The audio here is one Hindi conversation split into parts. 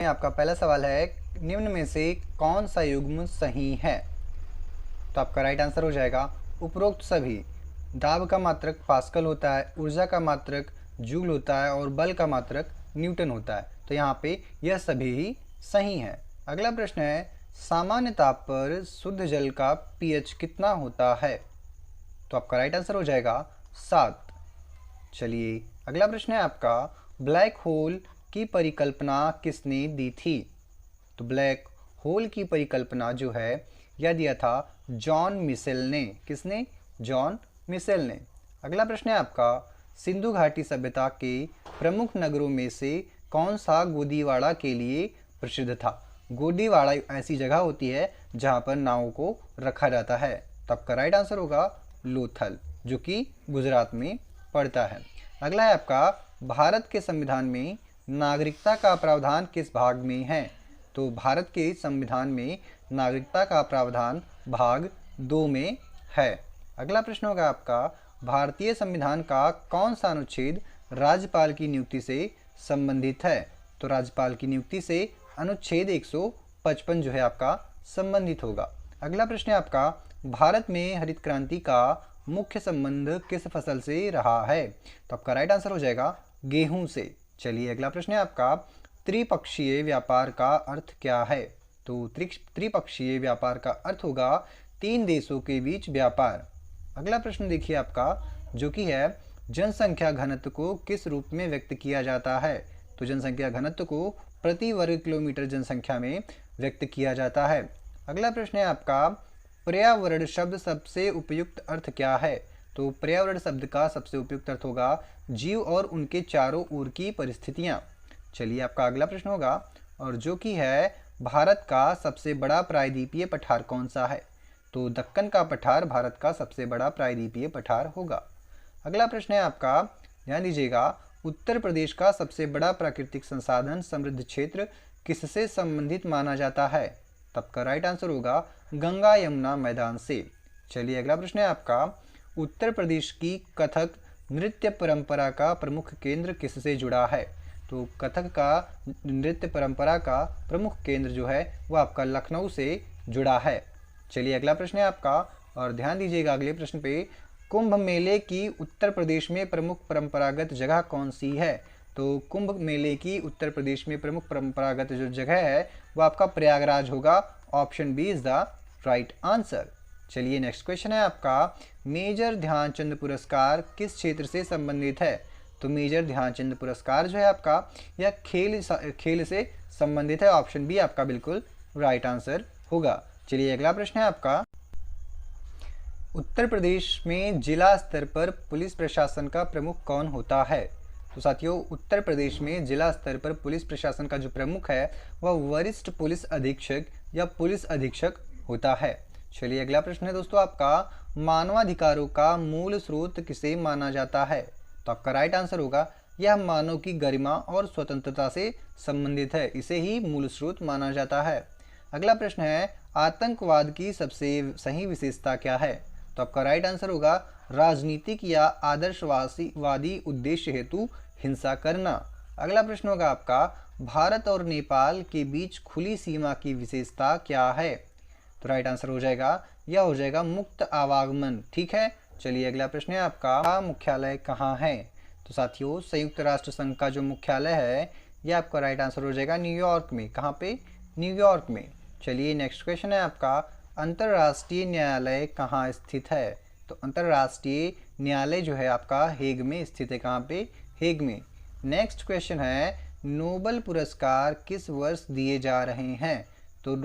आपका पहला सवाल है, निम्न में से कौन सा युग्म सही है? तो आपका राइट आंसर हो जाएगा उपरोक्त सभी। दाब का मात्रक पास्कल होता है, ऊर्जा का मात्रक जूल होता है और बल का मात्रक न्यूटन होता है। तो यहाँ पे यह सभी ही सही है। अगला प्रश्न है, सामान्य ताप पर शुद्ध जल का पीएच कितना होता है? तो आपका राइट आंसर हो जाएगा 7। चलिए अगला प्रश्न है आपका, ब्लैक होल की परिकल्पना किसने दी थी? तो ब्लैक होल की परिकल्पना जो है यह दिया था जॉन मिशेल ने। किसने? जॉन मिशेल ने। अगला प्रश्न है आपका, सिंधु घाटी सभ्यता के प्रमुख नगरों में से कौन सा गोदीवाड़ा के लिए प्रसिद्ध था? गोदीवाड़ा ऐसी जगह होती है जहाँ पर नावों को रखा जाता है। तो आपका राइट आंसर होगा लोथल, जो कि गुजरात में पड़ता है। अगला है आपका, भारत के संविधान में नागरिकता का प्रावधान किस भाग में है? तो भारत के संविधान में नागरिकता का प्रावधान भाग 2 में है। अगला प्रश्न होगा आपका, भारतीय संविधान का कौन सा अनुच्छेद राज्यपाल की नियुक्ति से संबंधित है? तो राज्यपाल की नियुक्ति से अनुच्छेद 155 जो है आपका संबंधित होगा। अगला प्रश्न है आपका, भारत में हरित क्रांति का मुख्य संबंध किस फसल से रहा है? तो आपका राइट आंसर हो जाएगा गेहूं से। चलिए अगला प्रश्न है आपका, त्रिपक्षीय व्यापार का अर्थ क्या है? तो त्रिपक्षीय व्यापार का अर्थ होगा 3 देशों के बीच व्यापार। अगला प्रश्न देखिए आपका, जो कि है जनसंख्या घनत्व को किस रूप में व्यक्त किया जाता है? तो जनसंख्या घनत्व को प्रति वर्ग किलोमीटर जनसंख्या में व्यक्त किया जाता है। अगला प्रश्न है आपका, पर्यावरण शब्द सबसे उपयुक्त अर्थ क्या है? तो पर्यावरण शब्द का सबसे उपयुक्त अर्थ होगा जीव और उनके चारों ओर की परिस्थितियां। चलिए आपका अगला प्रश्न होगा, और जो कि है भारत का सबसे बड़ा प्रायद्वीपीय पठार कौन सा है? तो दक्कन का पठार भारत का सबसे बड़ा प्रायद्वीपीय पठार होगा। अगला प्रश्न है आपका, ध्यान दीजिएगा, उत्तर प्रदेश का सबसे बड़ा प्राकृतिक संसाधन समृद्ध क्षेत्र किससे संबंधित माना जाता है? तब का राइट आंसर होगा गंगा यमुना मैदान से। चलिए अगला प्रश्न है आपका, उत्तर प्रदेश की कथक नृत्य परंपरा का प्रमुख केंद्र किससे जुड़ा है? तो कथक का नृत्य परंपरा का प्रमुख केंद्र जो है वो आपका लखनऊ से जुड़ा है। चलिए अगला प्रश्न है आपका, और ध्यान दीजिएगा अगले प्रश्न पे, कुंभ मेले की उत्तर प्रदेश में प्रमुख परंपरागत जगह कौन सी है? तो कुंभ मेले की उत्तर प्रदेश में प्रमुख परंपरागत जो जगह है वो आपका प्रयागराज होगा। Option B is the right answer. चलिए नेक्स्ट क्वेश्चन है आपका, मेजर ध्यानचंद पुरस्कार किस क्षेत्र से संबंधित है? तो मेजर ध्यानचंद पुरस्कार जो है आपका यह खेल से संबंधित है। ऑप्शन बी आपका बिल्कुल राइट आंसर होगा। चलिए अगला प्रश्न है आपका, उत्तर प्रदेश में जिला स्तर पर पुलिस प्रशासन का प्रमुख कौन होता है? तो साथियों, उत्तर प्रदेश में जिला स्तर पर पुलिस प्रशासन का जो प्रमुख है वह वरिष्ठ पुलिस अधीक्षक या पुलिस अधीक्षक होता है। चलिए अगला प्रश्न है दोस्तों आपका, मानवाधिकारों का मूल स्रोत किसे माना जाता है? तो आपका राइट आंसर होगा यह मानव की गरिमा और स्वतंत्रता से संबंधित है, इसे ही मूल स्रोत माना जाता है। अगला प्रश्न है, आतंकवाद की सबसे सही विशेषता क्या है? तो आपका राइट आंसर होगा राजनीतिक या आदर्शवादी उद्देश्य हेतु हिंसा करना। अगला प्रश्न होगा आपका, भारत और नेपाल के बीच खुली सीमा की विशेषता क्या है? तो राइट आंसर हो जाएगा, यह हो जाएगा मुक्त आवागमन। ठीक है। चलिए अगला प्रश्न है आपका, मुख्यालय कहाँ है? तो साथियों, संयुक्त राष्ट्र संघ का जो मुख्यालय है यह आपका राइट आंसर हो जाएगा न्यूयॉर्क में। कहाँ पे? न्यूयॉर्क में। चलिए नेक्स्ट क्वेश्चन है आपका, अंतर्राष्ट्रीय न्यायालय कहाँ स्थित है? तो अंतर्राष्ट्रीय न्यायालय जो है आपका हेग में स्थित है। कहाँ पे? हेग में। नेक्स्ट क्वेश्चन है, नोबेल पुरस्कार किस वर्ष दिए जा रहे हैं? तो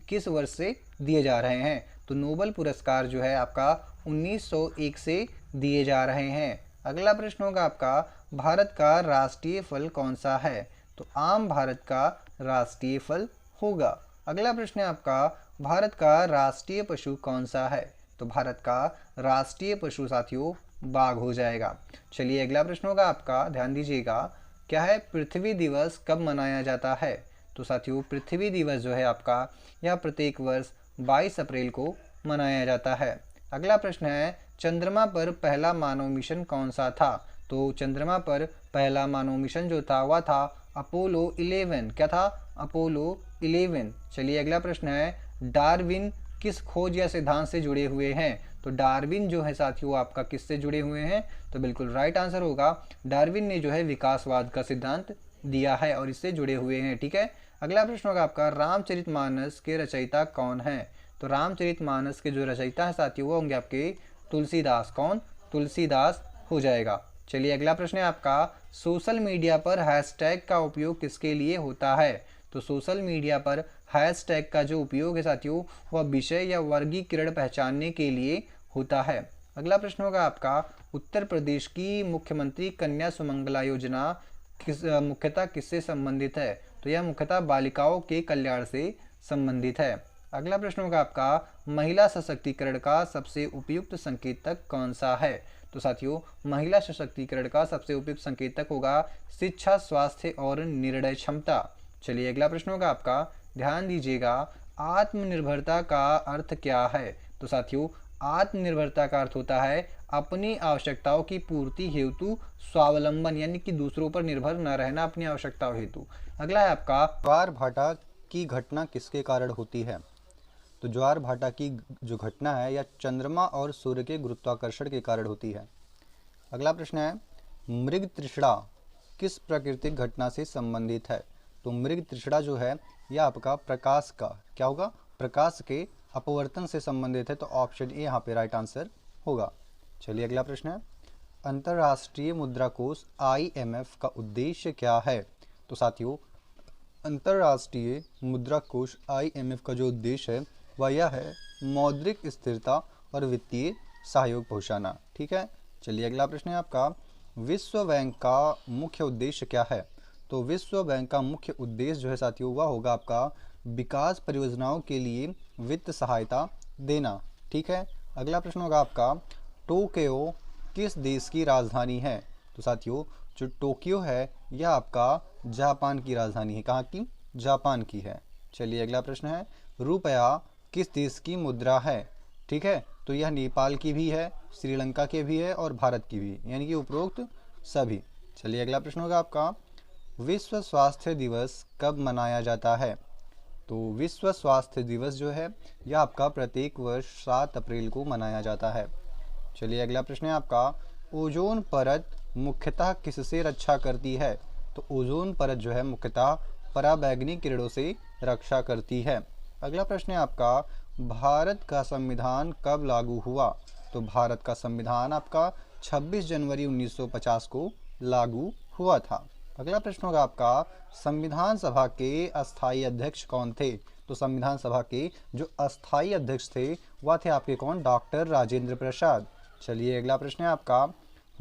किस वर्ष से दिए जा रहे हैं? तो नोबेल पुरस्कार जो है आपका 1901 से दिए जा रहे हैं। अगला प्रश्न होगा आपका, भारत का राष्ट्रीय फल कौन सा है? तो आम भारत का राष्ट्रीय फल होगा। अगला प्रश्न है आपका, भारत का राष्ट्रीय पशु कौन सा है? तो भारत का राष्ट्रीय पशु साथियों बाघ हो जाएगा। चलिए अगला प्रश्न होगा आपका, ध्यान दीजिएगा, क्या है, पृथ्वी दिवस कब मनाया जाता है? तो साथियों, पृथ्वी दिवस जो है आपका यह प्रत्येक वर्ष 22 अप्रैल को मनाया जाता है। अगला प्रश्न है, चंद्रमा पर पहला मानव मिशन कौन सा था? तो चंद्रमा पर पहला मानव मिशन जो था वह था अपोलो 11। क्या था? अपोलो 11। चलिए अगला प्रश्न है, डार्विन किस खोज या सिद्धांत से जुड़े हुए हैं? तो डार्विन जो है साथियों आपका किससे जुड़े हुए हैं? तो बिल्कुल राइट आंसर होगा, डार्विन ने जो है विकासवाद का सिद्धांत दिया है और इससे जुड़े हुए हैं। ठीक है, अगला प्रश्न होगा आपका, रामचरितमानस के रचयिता कौन है? तो रामचरितमानस के जो रचयिता है साथियों वो होंगे आपके तुलसीदास। कौन? तुलसीदास हो जाएगा। चलिए अगला प्रश्न है आपका, सोशल मीडिया पर हैशटैग का उपयोग किसके लिए होता है? तो सोशल मीडिया पर हैशटैग का जो उपयोग है साथियों वह विषय या वर्गीकरण पहचानने के लिए होता है। अगला प्रश्न होगा आपका, उत्तर प्रदेश की मुख्यमंत्री कन्या सुमंगला योजना मुख्यतः किससे संबंधित है? तो यह मुख्यतः बालिकाओं के कल्याण से संबंधित है। अगला प्रश्न होगा आपका, महिला सशक्तिकरण का सबसे उपयुक्त संकेतक कौन सा है? तो साथियों महिला सशक्तिकरण का सबसे उपयुक्त संकेतक होगा शिक्षा, स्वास्थ्य और निर्णय क्षमता। चलिए अगला प्रश्न होगा आपका, ध्यान दीजिएगा, आत्मनिर्भरता का अर्थ क्या है? तो साथियों आत्मनिर्भरता का अर्थ होता है अपनी आवश्यकताओं की पूर्ति हेतु स्वावलंबन, यानी कि दूसरों पर निर्भर न रहना अपनी आवश्यकताओं हेतु। अगला है आपका, ज्वार भाटा की घटना किसके कारण होती है? तो ज्वार भाटा की जो घटना है यह चंद्रमा और सूर्य के गुरुत्वाकर्षण के कारण होती है। अगला प्रश्न है, मृग तृष्णा किस प्राकृतिक घटना से संबंधित है? तो मृग तृष्णा जो है यह आपका प्रकाश का क्या होगा? प्रकाश के अपवर्तन से संबंधित है। तो ऑप्शन ए यहाँ पे राइट आंसर होगा। चलिए अगला प्रश्न है, अंतर्राष्ट्रीय मुद्रा कोष IMF का उद्देश्य क्या है? तो साथियों अंतर्राष्ट्रीय मुद्रा कोष IMF का जो उद्देश्य है वह यह है मौद्रिक स्थिरता और वित्तीय सहयोग पहुंचाना। ठीक है, चलिए अगला प्रश्न है आपका, विश्व बैंक का मुख्य उद्देश्य क्या है? तो विश्व बैंक का मुख्य उद्देश्य जो है साथियों वह होगा आपका विकास परियोजनाओं के लिए वित्त सहायता देना। ठीक है, अगला प्रश्न होगा आपका, टोक्यो किस देश की राजधानी है? तो साथियों जो टोक्यो है यह आपका जापान की राजधानी है। कहाँ की? जापान की है। चलिए अगला प्रश्न है, रुपया किस देश की मुद्रा है? ठीक है, तो यह नेपाल की भी है, श्रीलंका के भी है और भारत की भी, यानी कि उपरोक्त सभी। चलिए अगला प्रश्न होगा आपका, विश्व स्वास्थ्य दिवस कब मनाया जाता है? तो विश्व स्वास्थ्य दिवस जो है यह आपका प्रत्येक वर्ष 7 अप्रैल को मनाया जाता है। चलिए अगला प्रश्न है आपका, ओजोन परत मुख्यतः किससे रक्षा करती है? तो ओजोन परत जो है मुख्यतः पराबैंगनी किरणों से रक्षा करती है। अगला प्रश्न है आपका, भारत का संविधान कब लागू हुआ? तो भारत का संविधान आपका 26 जनवरी 1950 को लागू हुआ था। अगला प्रश्न होगा आपका, संविधान सभा के अस्थायी अध्यक्ष कौन थे? तो संविधान सभा के जो अस्थायी अध्यक्ष थे वह थे आपके कौन? डॉक्टर राजेंद्र प्रसाद। चलिए अगला प्रश्न है आपका,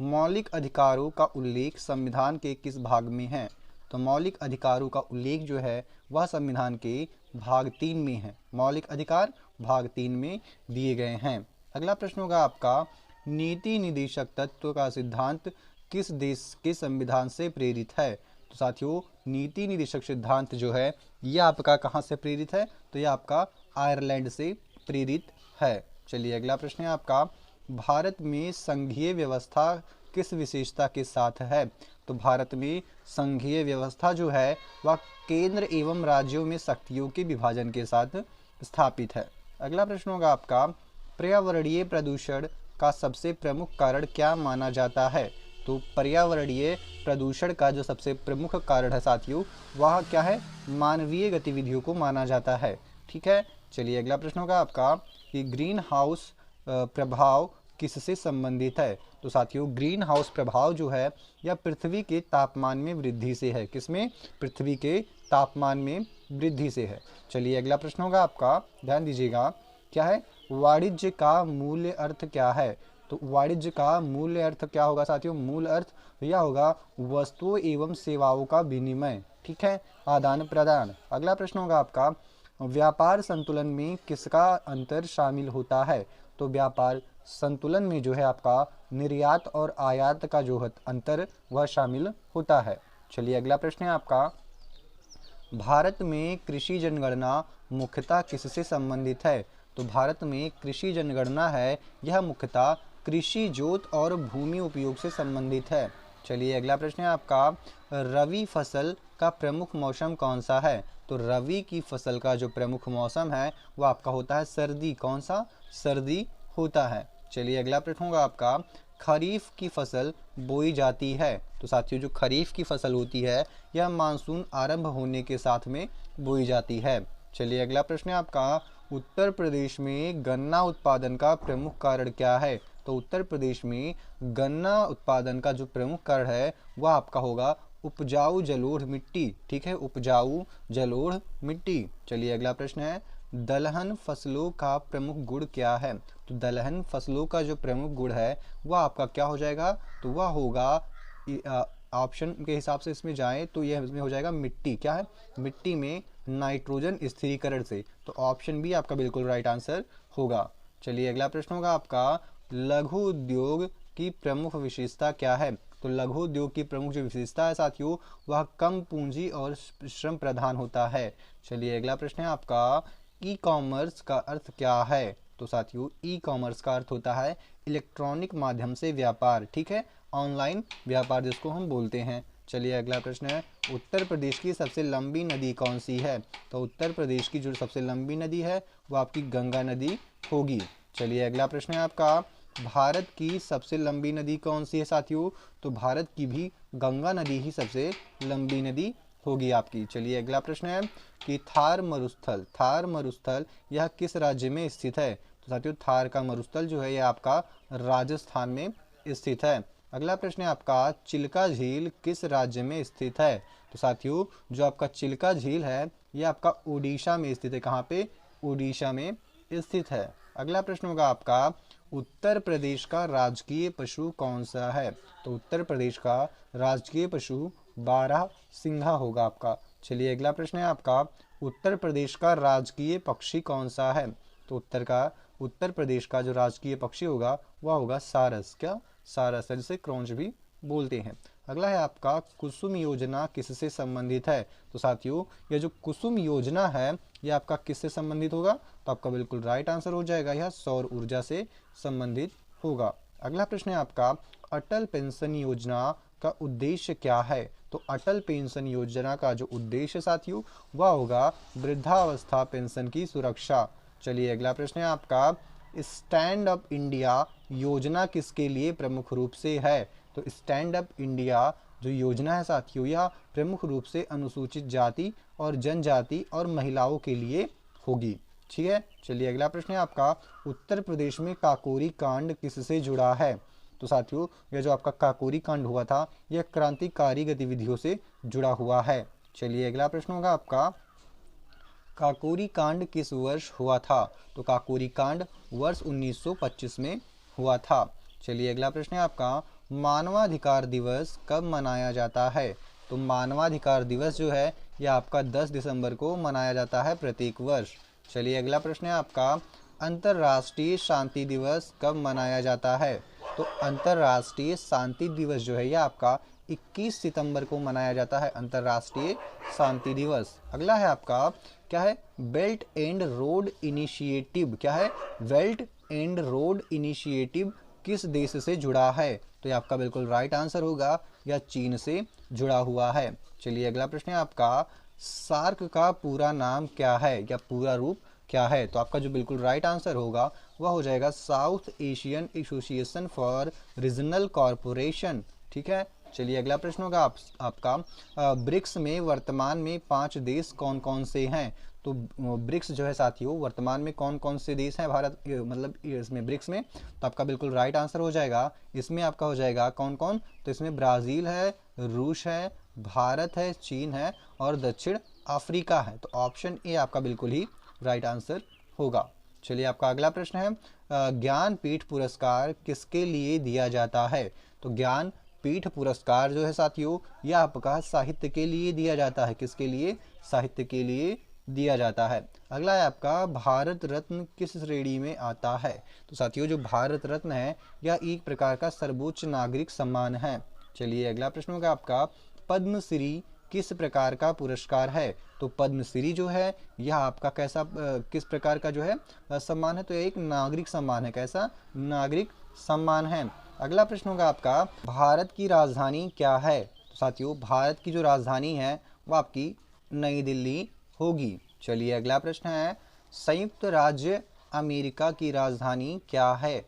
मौलिक अधिकारों का उल्लेख संविधान के किस भाग में है? तो मौलिक अधिकारों का उल्लेख जो है वह संविधान के भाग 3 में है। मौलिक अधिकार भाग 3 में दिए गए हैं। अगला प्रश्न होगा आपका, नीति निदेशक तत्व का सिद्धांत किस देश के संविधान से प्रेरित है? तो साथियों नीति निदेशक सिद्धांत जो है यह आपका कहाँ से प्रेरित है? तो यह आपका आयरलैंड से प्रेरित है। चलिए अगला प्रश्न है आपका, भारत में संघीय व्यवस्था किस विशेषता के साथ है? तो भारत में संघीय व्यवस्था जो है वह केंद्र एवं राज्यों में शक्तियों के विभाजन के साथ स्थापित है। अगला प्रश्न होगा आपका, पर्यावरणीय प्रदूषण का सबसे प्रमुख कारण क्या माना जाता है? तो पर्यावरणीय प्रदूषण का जो सबसे प्रमुख कारण है साथियों वह क्या है? मानवीय गतिविधियों को माना जाता है। ठीक है, चलिए अगला प्रश्न होगा आपका कि ग्रीन हाउस प्रभाव किससे संबंधित है? तो साथियों ग्रीन हाउस प्रभाव जो है यह पृथ्वी के तापमान में वृद्धि से है। किसमें? पृथ्वी के तापमान में वृद्धि से है। चलिए अगला प्रश्न होगा आपका, ध्यान दीजिएगा, क्या है? वाणिज्य का मूल्य अर्थ क्या है? तो वाणिज्य का मूल्य अर्थ क्या होगा साथियों? मूल अर्थ यह होगा वस्तुओं एवं सेवाओं का विनिमय। ठीक है, आदान प्रदान। अगला प्रश्न होगा आपका, व्यापार संतुलन में किसका अंतर शामिल होता है? तो व्यापार संतुलन में जो है आपका निर्यात और आयात का जो अंतर वह शामिल होता है। चलिए अगला प्रश्न है आपका, भारत में कृषि जनगणना मुख्यतः किससे संबंधित है? तो भारत में कृषि जनगणना है यह मुख्यतः कृषि जोत और भूमि उपयोग से संबंधित है। चलिए अगला प्रश्न है आपका, रबी फसल का प्रमुख मौसम कौन सा है? तो रबी की फसल का जो प्रमुख मौसम है वो आपका होता है सर्दी। कौन सा? सर्दी होता है। चलिए अगला प्रश्न होगा आपका, खरीफ की फसल बोई जाती है। तो साथियों जो खरीफ की फसल होती है यह मानसून आरंभ होने के साथ में बोई जाती है। चलिए अगला प्रश्न है आपका, उत्तर प्रदेश में गन्ना उत्पादन का प्रमुख कारण क्या है? तो उत्तर प्रदेश में गन्ना उत्पादन का जो प्रमुख कारण है वह आपका होगा उपजाऊ जलोढ़ मिट्टी। ठीक है, उपजाऊ जलोढ़ मिट्टी। चलिए अगला प्रश्न है, दलहन फसलों का प्रमुख गुण क्या है? तो दलहन फसलों का जो प्रमुख गुण है वह आपका क्या हो जाएगा? तो वह होगा ऑप्शन के हिसाब से इसमें जाएं तो यह इसमें हो जाएगा मिट्टी। क्या है? मिट्टी में नाइट्रोजन स्थिरीकरण से। तो ऑप्शन बी आपका बिल्कुल राइट आंसर होगा। चलिए अगला प्रश्न होगा आपका, लघु उद्योग की प्रमुख विशेषता क्या है? तो लघु उद्योग की प्रमुख जो विशेषता है साथियों वह कम पूंजी और श्रम प्रधान होता है। चलिए अगला प्रश्न है आपका, ई कॉमर्स का अर्थ क्या है? तो साथियों ई कॉमर्स का अर्थ होता है इलेक्ट्रॉनिक माध्यम से व्यापार। ठीक है, ऑनलाइन व्यापार जिसको हम बोलते हैं। चलिए अगला प्रश्न है, उत्तर प्रदेश की सबसे लंबी नदी कौन सी है? तो उत्तर प्रदेश की जो सबसे लंबी नदी है वो आपकी गंगा नदी होगी। चलिए अगला प्रश्न है आपका, भारत की सबसे लंबी नदी कौन सी है साथियों? तो भारत की भी गंगा नदी ही सबसे लंबी नदी होगी आपकी। चलिए अगला प्रश्न है कि थार मरुस्थल यह किस राज्य में स्थित है? तो साथियों थार का मरुस्थल जो है यह आपका राजस्थान में स्थित है। अगला प्रश्न है आपका, चिल्का झील किस राज्य में स्थित है? तो साथियों जो आपका चिल्का झील है यह आपका उड़ीसा में स्थित है। कहाँ पे? उड़ीसा में स्थित है। अगला प्रश्न होगा आपका, उत्तर प्रदेश का राजकीय पशु कौन सा है? तो उत्तर प्रदेश का राजकीय पशु बारहसिंघा होगा आपका। चलिए अगला प्रश्न है आपका, उत्तर प्रदेश का राजकीय पक्षी कौन सा है? तो उत्तर प्रदेश का जो राजकीय पक्षी होगा वह होगा सारस। क्या? सारस है, जिसे क्रॉन्च भी बोलते हैं। अगला है आपका, कुसुम योजना किससे संबंधित है? तो साथियों यह जो कुसुम योजना है यह आपका किससे संबंधित होगा? तो आपका बिल्कुल राइट आंसर हो जाएगा, यह सौर ऊर्जा से संबंधित होगा। अगला प्रश्न है आपका, अटल पेंशन योजना का उद्देश्य क्या है? तो अटल पेंशन योजना का जो उद्देश्य साथियों वह होगा वृद्धावस्था पेंशन की सुरक्षा। चलिए अगला प्रश्न है आपका, स्टैंड अप इंडिया योजना किसके लिए प्रमुख रूप से है? तो स्टैंड अप इंडिया जो योजना है साथियों यह प्रमुख रूप से अनुसूचित जाति और जनजाति और महिलाओं के लिए होगी। ठीक है, चलिए अगला प्रश्न है आपका, उत्तर प्रदेश में काकोरी कांड किससे जुड़ा है? तो साथियों यह जो आपका काकोरी कांड हुआ था यह क्रांतिकारी गतिविधियों से जुड़ा हुआ है। चलिए अगला प्रश्न होगा आपका, काकोरी कांड किस वर्ष हुआ था? तो काकोरी कांड वर्ष 1925 में हुआ था। चलिए अगला प्रश्न है आपका, मानवाधिकार दिवस कब मनाया जाता है? तो मानवाधिकार दिवस जो है यह आपका 10 दिसंबर को मनाया जाता है प्रत्येक वर्ष। चलिए अगला प्रश्न है आपका, अंतर्राष्ट्रीय शांति दिवस कब मनाया जाता है? तो अंतर्राष्ट्रीय शांति दिवस जो है यह आपका 21 सितंबर को मनाया जाता है, अंतर्राष्ट्रीय शांति दिवस। अगला है आपका, क्या है? Belt and road initiative. क्या है? बेल्ट एंड रोड इनिशिएटिव किस देश से जुड़ा है? तो ये आपका बिल्कुल राइट आंसर होगा, यह चीन से जुड़ा हुआ है। चलिए अगला प्रश्न है आपका, सार्क का पूरा नाम क्या है या पूरा रूप क्या है? तो आपका जो बिल्कुल राइट आंसर होगा वह हो जाएगा south Asian association for regional corporation. ठीक है, चलिए अगला प्रश्न होगा आपका, ब्रिक्स में वर्तमान में 5 देश कौन कौन से हैं? तो ब्रिक्स जो है साथियों वर्तमान में कौन कौन से देश हैं भारत मतलब इसमें ब्रिक्स में? तो आपका बिल्कुल राइट आंसर हो जाएगा, इसमें आपका हो जाएगा कौन कौन? तो इसमें ब्राज़ील है, रूस है, भारत है, चीन है और दक्षिण अफ्रीका है। तो ऑप्शन ए आपका बिल्कुल ही राइट आंसर होगा। चलिए आपका अगला प्रश्न है, ज्ञानपीठ पुरस्कार किसके लिए दिया जाता है? तो ज्ञानपीठ पुरस्कार जो है साथियों यह आपका साहित्य के लिए दिया जाता है। किसके लिए? साहित्य के लिए दिया जाता है। अगला है आपका, भारत रत्न किस श्रेणी में आता है? तो साथियों जो भारत रत्न है यह एक प्रकार का सर्वोच्च नागरिक सम्मान है। चलिए अगला प्रश्न होगा आपका, पद्मश्री किस प्रकार का पुरस्कार है? तो पद्मश्री जो है यह आपका कैसा किस प्रकार का जो है सम्मान है? तो यह एक नागरिक सम्मान है। कैसा? नागरिक सम्मान है। अगला प्रश्न होगा आपका, भारत की राजधानी क्या है? तो साथियों भारत की जो राजधानी है वो आपकी नई दिल्ली होगी। चलिए अगला प्रश्न है, संयुक्त राज्य अमेरिका की राजधानी क्या है?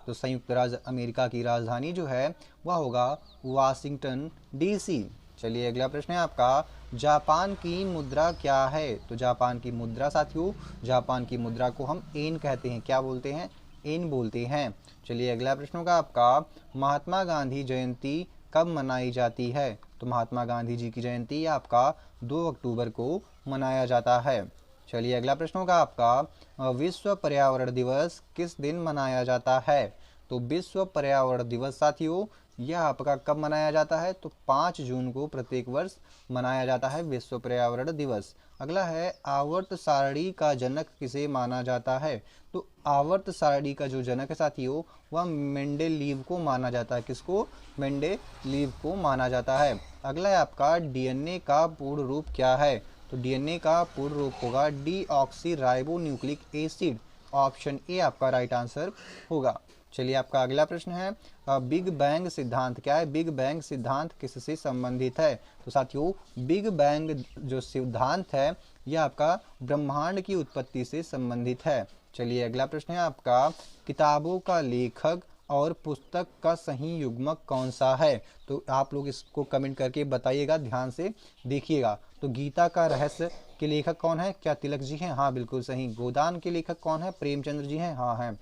तो संयुक्त राज्य अमेरिका की राजधानी जो है वह होगा वाशिंगटन डीसी। चलिए अगला प्रश्न है आपका, जापान की मुद्रा क्या है? तो जापान की मुद्रा साथियों, जापान की मुद्रा को हम एन कहते हैं। क्या बोलते हैं? एन बोलते हैं। चलिए अगला प्रश्न होगा आपका, महात्मा गांधी जयंती कब मनाई जाती है? तो महात्मा गांधी जी की जयंती आपका 2 अक्टूबर को मनाया जाता है। चलिए अगला प्रश्न होगा आपका, विश्व पर्यावरण दिवस किस दिन मनाया जाता है? तो विश्व पर्यावरण दिवस साथियों यह आपका कब मनाया जाता है? तो 5 जून को प्रत्येक वर्ष मनाया जाता है विश्व पर्यावरण दिवस। अगला है, आवर्त सारणी का जनक किसे माना जाता है? तो आवर्त सारणी का जो जनक है साथियों वह मेंडेलीव को माना जाता है। किसको? मेंडेलीव को माना जाता है। अगला है आपका, डीएनए का पूर्ण रूप क्या है? तो डीएनए का पूर्ण रूप होगा deoxy ribo nucleic acid. Option A आपका राइट आंसर होगा। चलिए आपका अगला प्रश्न है, बिग बैंग सिद्धांत क्या है? बिग बैंग सिद्धांत किससे संबंधित है? तो साथियों बिग बैंग जो सिद्धांत है यह आपका ब्रह्मांड की उत्पत्ति से संबंधित है। चलिए अगला प्रश्न है आपका, किताबों का लेखक और पुस्तक का सही युग्मक कौन सा है? तो आप लोग इसको कमेंट करके बताइएगा, ध्यान से देखिएगा। तो गीता का रहस्य के लेखक कौन है? क्या तिलक जी हैं? हाँ बिल्कुल सही। गोदान के लेखक कौन है? प्रेमचंद्र जी हैं? हाँ हैं।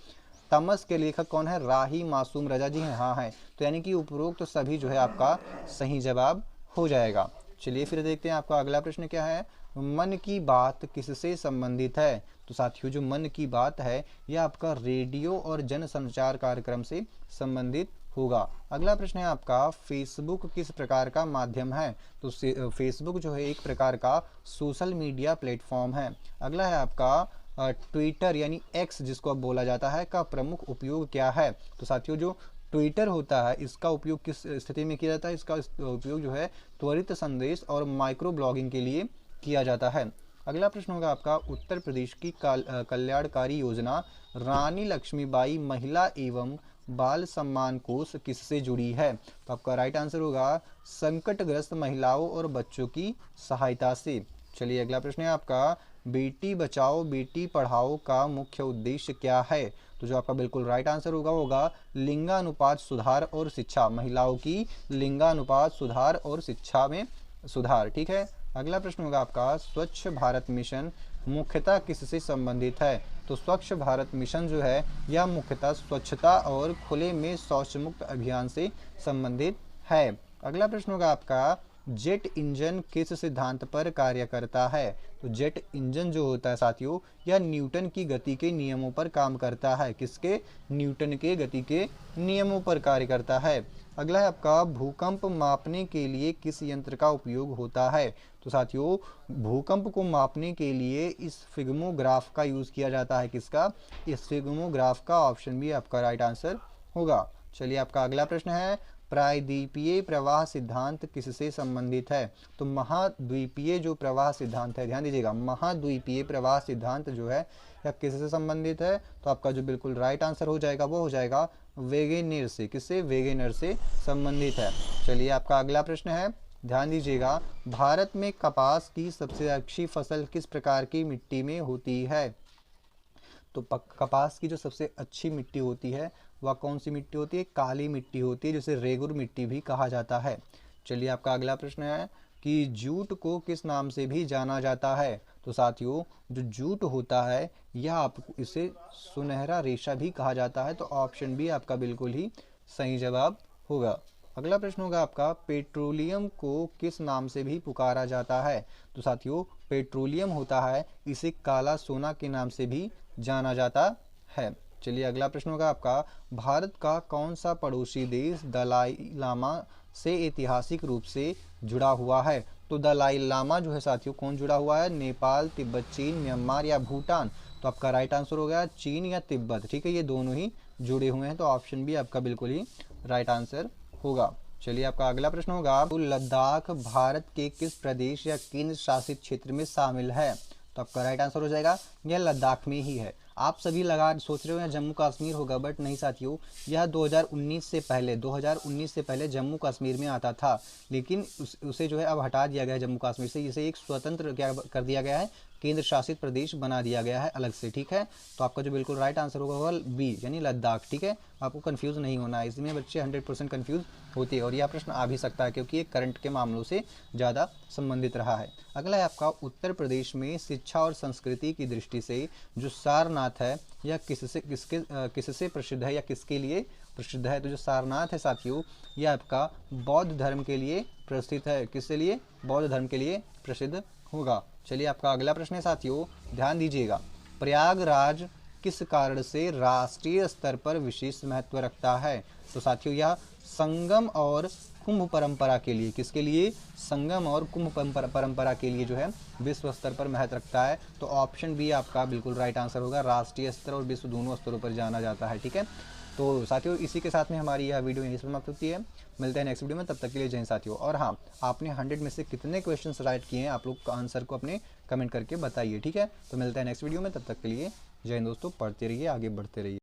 तमस के लेखक कौन है? राही मासूम रजा जी हैं? हाँ हैं। तो यानी कि उपरोक्त तो सभी जो है आपका सही जवाब हो जाएगा। चलिए फिर देखते हैं आपका अगला प्रश्न क्या है, मन की बात किससे संबंधित है? तो साथियों जो मन की बात है यह आपका रेडियो और जनसंचार कार्यक्रम से संबंधित होगा। अगला प्रश्न है आपका, फेसबुक किस प्रकार का माध्यम है? तो फेसबुक जो है एक प्रकार का सोशल मीडिया प्लेटफॉर्म है। अगला है आपका, ट्विटर यानी एक्स जिसको अब बोला जाता है का प्रमुख उपयोग क्या है? तो साथियों जो ट्विटर होता है इसका उपयोग किस स्थिति में किया जाता है? इसका उपयोग जो है त्वरित संदेश और माइक्रो ब्लॉगिंग के लिए किया जाता है। अगला प्रश्न होगा आपका, उत्तर प्रदेश की कल्याणकारी योजना रानी लक्ष्मीबाई महिला एवं बाल सम्मान कोष किससे जुड़ी है? तो आपका राइट आंसर होगा संकटग्रस्त महिलाओं और बच्चों की सहायता से। चलिए अगला प्रश्न है आपका, बेटी बचाओ बेटी पढ़ाओ का मुख्य उद्देश्य क्या है? तो जो आपका बिल्कुल राइट आंसर होगा लिंगानुपात सुधार और शिक्षा, महिलाओं की लिंगानुपात सुधार और शिक्षा में सुधार। ठीक है। अगला प्रश्न होगा आपका, स्वच्छ भारत मिशन मुख्यतः किससे संबंधित है? तो स्वच्छ भारत मिशन जो है यह मुख्यतः स्वच्छता और खुले में शौच मुक्त अभियान से संबंधित है। अगला प्रश्न होगा आपका, जेट इंजन किस सिद्धांत पर कार्य करता है? तो जेट इंजन जो होता है साथियों यह न्यूटन की गति के नियमों पर काम करता है। किसके? न्यूटन के गति के नियमों पर कार्य करता है। अगला है आपका, भूकंप मापने के लिए किस यंत्र का उपयोग होता है? तो साथियों भूकंप को मापने के लिए इस सिग्मोग्राफ का यूज़ किया जाता है। किसका? इस सिग्मोग्राफ का। ऑप्शन बी आपका राइट आंसर होगा। चलिए आपका अगला प्रश्न है, प्रायद्वीपीय प्रवाह सिद्धांत किससे संबंधित है? तो महाद्वीपीय जो प्रवाह सिद्धांत है, ध्यान दीजिएगा, महाद्वीपीय प्रवाह सिद्धांत जो है यह किससे संबंधित है? तो आपका जो बिल्कुल राइट आंसर हो जाएगा वो हो जाएगा वेगेनर से। किससे? वेगेनर से संबंधित है। चलिए आपका अगला प्रश्न है, ध्यान दीजिएगा, भारत में कपास की सबसे अच्छी फसल किस प्रकार की मिट्टी में होती है? तो कपास की जो सबसे अच्छी मिट्टी होती है वह कौन सी मिट्टी होती है? काली मिट्टी होती है, जिसे रेगुर मिट्टी भी कहा जाता है। चलिए आपका अगला प्रश्न है कि जूट को किस नाम से भी जाना जाता है? तो साथियों जो जूट होता है यह आपको इसे सुनहरा रेशा भी कहा जाता है। तो ऑप्शन बी आपका बिल्कुल ही सही जवाब होगा। अगला प्रश्न होगा आपका, पेट्रोलियम को किस नाम से भी पुकारा जाता है? तो साथियों पेट्रोलियम होता है इसे काला सोना के नाम से भी जाना जाता है। चलिए अगला प्रश्न होगा आपका, भारत का कौन सा पड़ोसी देश दलाई लामा से ऐतिहासिक रूप से जुड़ा हुआ है? तो दलाई लामा जो है साथियों कौन जुड़ा हुआ है? नेपाल, तिब्बत, चीन, म्यांमार या भूटान? तो आपका राइट आंसर हो गया चीन या तिब्बत। ठीक है, ये दोनों ही जुड़े हुए हैं। तो ऑप्शन बी आपका बिल्कुल ही राइट आंसर होगा। चलिए आपका अगला प्रश्न होगा, तो लद्दाख भारत के किस प्रदेश या केंद्र शासित क्षेत्र में शामिल है? तो आपका राइट आंसर हो जाएगा यह लद्दाख में ही है। आप सभी लगा सोच रहे हो यहाँ जम्मू कश्मीर होगा, बट नहीं साथियों, यह 2019 से पहले जम्मू कश्मीर में आता था, लेकिन उसे जो है अब हटा दिया गया है जम्मू कश्मीर से, इसे एक स्वतंत्र क्या कर दिया गया है, केंद्र शासित प्रदेश बना दिया गया है अलग से। ठीक है, तो आपका जो बिल्कुल राइट आंसर होगा बी यानी लद्दाख। ठीक है, आपको कंफ्यूज नहीं होना है, इसमें बच्चे 100% कंफ्यूज होते हैं और यह प्रश्न आ भी सकता है क्योंकि ये करंट के मामलों से ज़्यादा संबंधित रहा है। अगला है आपका, उत्तर प्रदेश में शिक्षा और संस्कृति की दृष्टि से जो सारनाथ है यह किससे प्रसिद्ध है या किसके लिए प्रसिद्ध है? तो जो सारनाथ है साथियों, यह आपका बौद्ध धर्म के लिए प्रसिद्ध है। किसके लिए? बौद्ध धर्म के लिए प्रसिद्ध होगा। चलिए आपका अगला प्रश्न है साथियों, ध्यान दीजिएगा। प्रयागराज किस कारण से राष्ट्रीय स्तर पर विशेष महत्व रखता है? तो साथियों यह संगम और कुंभ परंपरा के लिए, किसके लिए? संगम और कुंभ परंपरा के लिए जो है विश्व स्तर पर महत्व रखता है। तो ऑप्शन बी आपका बिल्कुल राइट आंसर होगा, राष्ट्रीय स्तर और विश्व दोनों स्तरों पर जाना जाता है। ठीक है, तो साथियों इसी के साथ में हमारी यह वीडियो यहीं समाप्त होती है। मिलते हैं नेक्स्ट वीडियो में, तब तक के लिए जय हिंद साथियों। और हाँ, आपने 100 में से कितने क्वेश्चंस राइट किए हैं आप लोग का आंसर को अपने कमेंट करके बताइए। ठीक है, तो मिलते हैं नेक्स्ट वीडियो में, तब तक के लिए जय हिंद दोस्तों। पढ़ते रहिए, आगे बढ़ते रहिए।